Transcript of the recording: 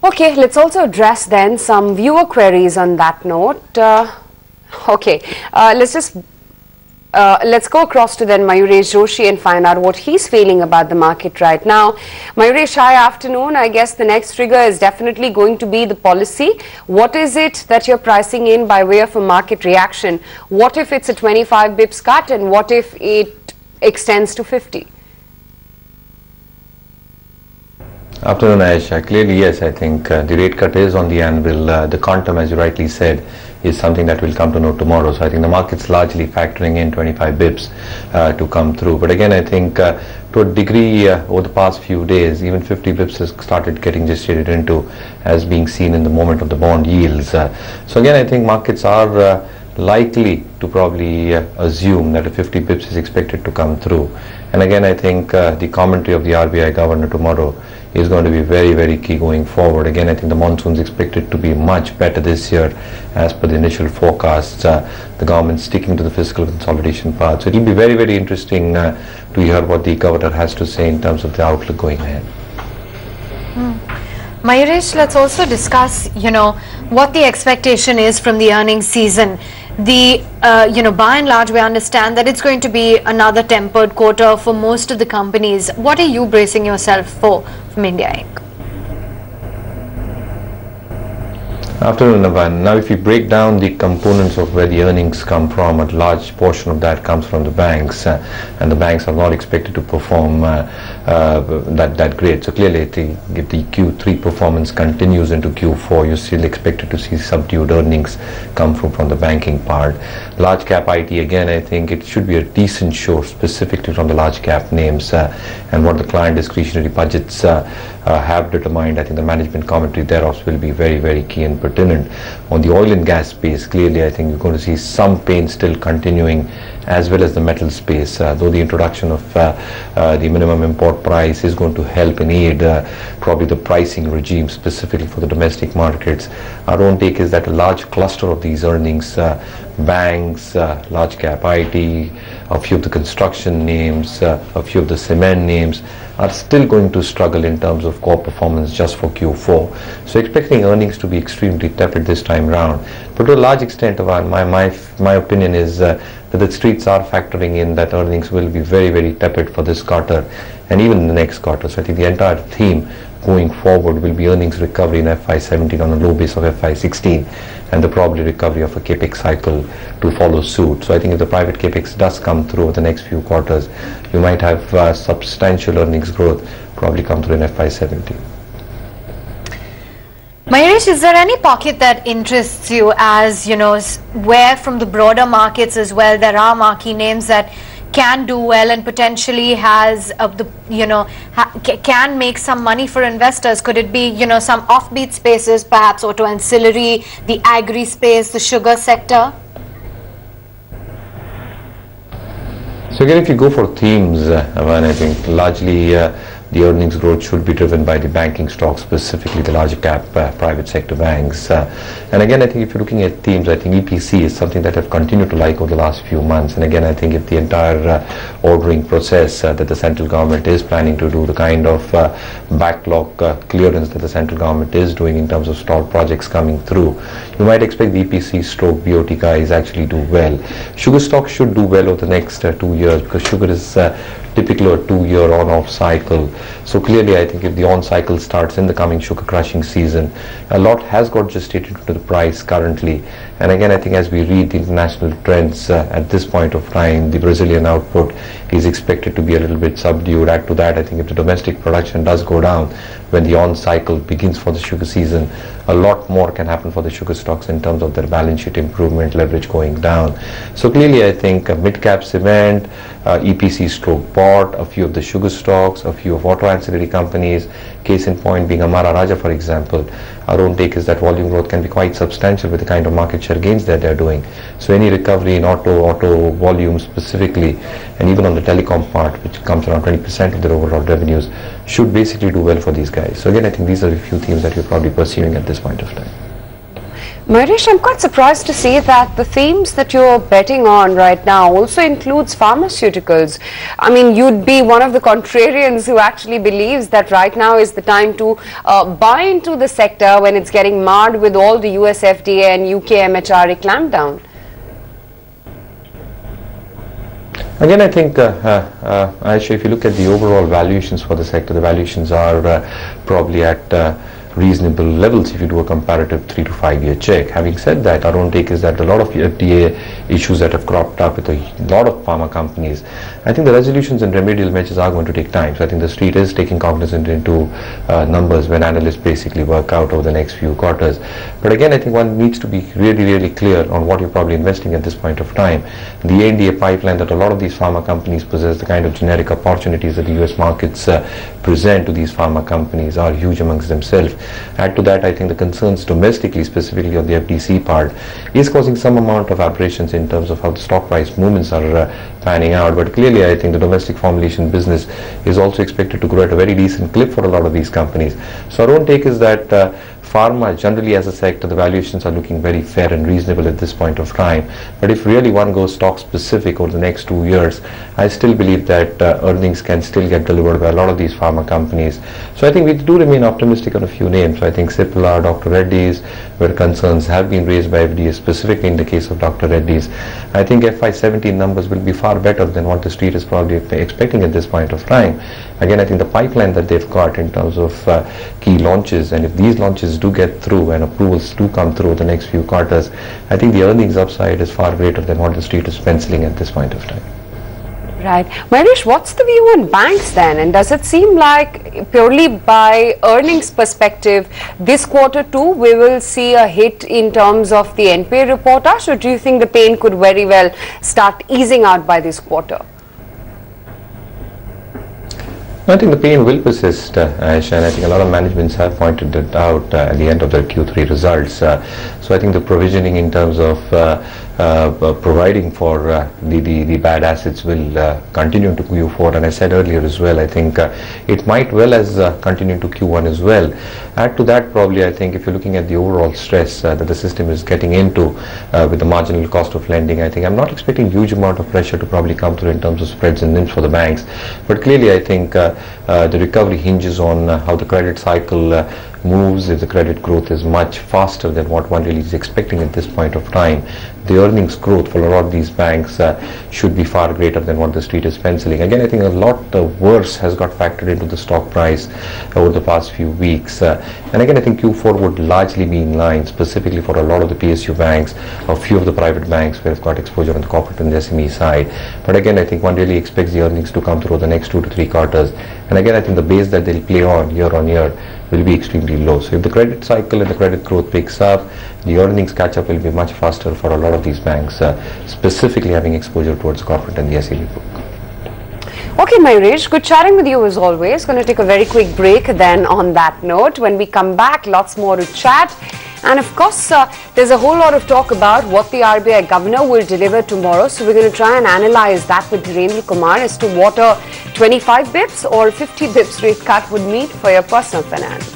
Okay, let's also address then some viewer queries on that note. Let's go across to then Mayuresh Joshi and find out what he's feeling about the market right now. Mayuresh, hi afternoon. I guess the next trigger is definitely going to be the policy. What is it that you're pricing in by way of a market reaction? What if it's a 25 bips cut, and what if it extends to 50? Afternoon, Aisha. Clearly, yes, I think the rate cut is on the anvil. The quantum, as you rightly said, is something that we'll come to know tomorrow. So I think the market's largely factoring in 25 bips to come through. But again, I think to a degree over the past few days, even 50 bips has started getting gestated into as being seen in the moment of the bond yields. So again, I think markets are likely to probably assume that a 50 bips is expected to come through. And again, I think the commentary of the RBI governor tomorrow is going to be very, very key going forward. Again, I think the monsoon is expected to be much better this year as per the initial forecasts. The government sticking to the fiscal consolidation path. So it will be very, very interesting to hear what the governor has to say in terms of the outlook going ahead. Mayuresh, let's also discuss, what the expectation is from the earnings season. By and large, we understand that it's going to be another tempered quarter for most of the companies. What are you bracing yourself for from India Inc.? Afternoon, Navan. Now, if you break down the components of where the earnings come from, a large portion of that comes from the banks, and the banks are not expected to perform that great. So clearly, if the Q3 performance continues into Q4, you're still expected to see subdued earnings come from the banking part. Large cap IT, again, I think it should be a decent show, specifically from the large cap names, and what the client discretionary budgets have determined. I think the management commentary thereof will be very, very key and pertinent. On the oil and gas space, clearly I think you're going to see some pain still continuing, as well as the metal space, though the introduction of the minimum import price is going to help and aid probably the pricing regime specifically for the domestic markets. Our own take is that a large cluster of these earnings, banks, large cap IT, a few of the construction names, a few of the cement names are still going to struggle in terms of core performance just for Q4. So expecting earnings to be extremely tepid this time round. But to a large extent, my opinion is that the streets are factoring in that earnings will be very, very tepid for this quarter and even in the next quarter. So I think the entire theme going forward will be earnings recovery in FY17 on a low base of FY16, and the probably recovery of a capex cycle to follow suit. So I think if the private capex does come through over the next few quarters, you might have substantial earnings growth probably come through in FY17. Mayuresh, is there any pocket that interests you, as where from the broader markets as well there are marquee names that can do well and potentially has can make some money for investors? Could it be some offbeat spaces, perhaps auto ancillary, the agri space, the sugar sector? So again, if you go for themes, I think largely the earnings growth should be driven by the banking stocks, specifically the large cap private sector banks. And again, I think if you're looking at themes, I think EPC is something that I've continued to like over the last few months. And again, I think if the entire ordering process that the central government is planning to do, the kind of backlog clearance that the central government is doing in terms of stalled projects coming through, you might expect the EPC stroke BOT guys actually do well. Sugar stocks should do well over the next 2 years, because sugar is typically a 2-year on-off cycle. So clearly, I think if the on-cycle starts in the coming sugar crushing season, a lot has got gestated into the price currently. And again, I think as we read the international trends at this point of time, the Brazilian output is expected to be a little bit subdued. Add to that, I think if the domestic production does go down when the on-cycle begins for the sugar season, a lot more can happen for the sugar stocks in terms of their balance sheet improvement, leverage going down. So clearly, I think mid-cap cement, EPC stroke port, a few of the sugar stocks, a few of auto ancillary companies, case in point being Amara Raja, for example. Our own take is that volume growth can be quite substantial with the kind of market share gains that they're doing. So any recovery in auto volume specifically, and even on the telecom part, which comes around 20% of their overall revenues, should basically do well for these guys. So again, I think these are a few themes that you're probably pursuing at this point of time. Mayuresh, I'm quite surprised to see that the themes that you're betting on right now also includes pharmaceuticals. I mean, you'd be one of the contrarians who actually believes that right now is the time to buy into the sector when it's getting marred with all the US FDA and UK MHRA clampdown. Again, I think, actually, if you look at the overall valuations for the sector, the valuations are probably at reasonable levels if you do a comparative 3 to 5 year check. Having said that, our own take is that a lot of FDA issues that have cropped up with a lot of pharma companies, I think the resolutions and remedial measures are going to take time. So I think the street is taking cognizance into numbers when analysts basically work out over the next few quarters. But again, I think one needs to be really clear on what you're probably investing at this point of time. The ANDA pipeline that a lot of these pharma companies possess, the kind of generic opportunities that the US markets present to these pharma companies are huge amongst themselves. Add to that, I think the concerns domestically, specifically on the FDC part, is causing some amount of aberrations in terms of how the stock price movements are panning out. But clearly, I think the domestic formulation business is also expected to grow at a very decent clip for a lot of these companies. So our own take is that pharma generally as a sector, the valuations are looking very fair and reasonable at this point of time. But if really one goes stock specific over the next 2 years, I still believe that earnings can still get delivered by a lot of these pharma companies. So I think we do remain optimistic on a few names. So I think Cipla, Dr. Reddy's, where concerns have been raised by FDA, specifically in the case of Dr. Reddy's. I think FY17 numbers will be far better than what the street is probably expecting at this point of time. Again, I think the pipeline that they've got in terms of key launches, and if these launches do get through and approvals do come through the next few quarters, I think the earnings upside is far greater than what the street is penciling at this point of time. Right. Mayuresh, what's the view on banks then? And does it seem like purely by earnings perspective, this quarter too, we will see a hit in terms of the NPA report, or do you think the pain could very well start easing out by this quarter? I think the pain will persist, Aisha, and I think a lot of managements have pointed it out at the end of their Q3 results. So I think the provisioning in terms of providing for the bad assets will continue into Q4, and I said earlier as well, I think it might well as continue to Q1 as well. Add to that, probably, I think if you're looking at the overall stress that the system is getting into with the marginal cost of lending, I think I'm not expecting huge amount of pressure to probably come through in terms of spreads and NIMs for the banks. But clearly, I think the recovery hinges on how the credit cycle moves. If the credit growth is much faster than what one really is expecting at this point of time, the earnings growth for a lot of these banks should be far greater than what the street is penciling. Again, I think a lot worse has got factored into the stock price over the past few weeks. And again, I think Q4 would largely be in line, specifically for a lot of the PSU banks, a few of the private banks where they've got exposure on the corporate and the SME side. But again, I think one really expects the earnings to come through the next 2 to 3 quarters. And again, I think the base that they'll play on year will be extremely low. So if the credit cycle and the credit growth picks up, the earnings catch up will be much faster for a lot of these banks, specifically having exposure towards corporate and the SME book. Okay, Mayuresh, good chatting with you as always. Going to take a very quick break then on that note. When we come back, lots more to chat. And of course, there's a whole lot of talk about what the RBI governor will deliver tomorrow. So we're going to try and analyze that with Dhirendra Kumar as to what a 25 bips or 50 bips rate cut would mean for your personal finance.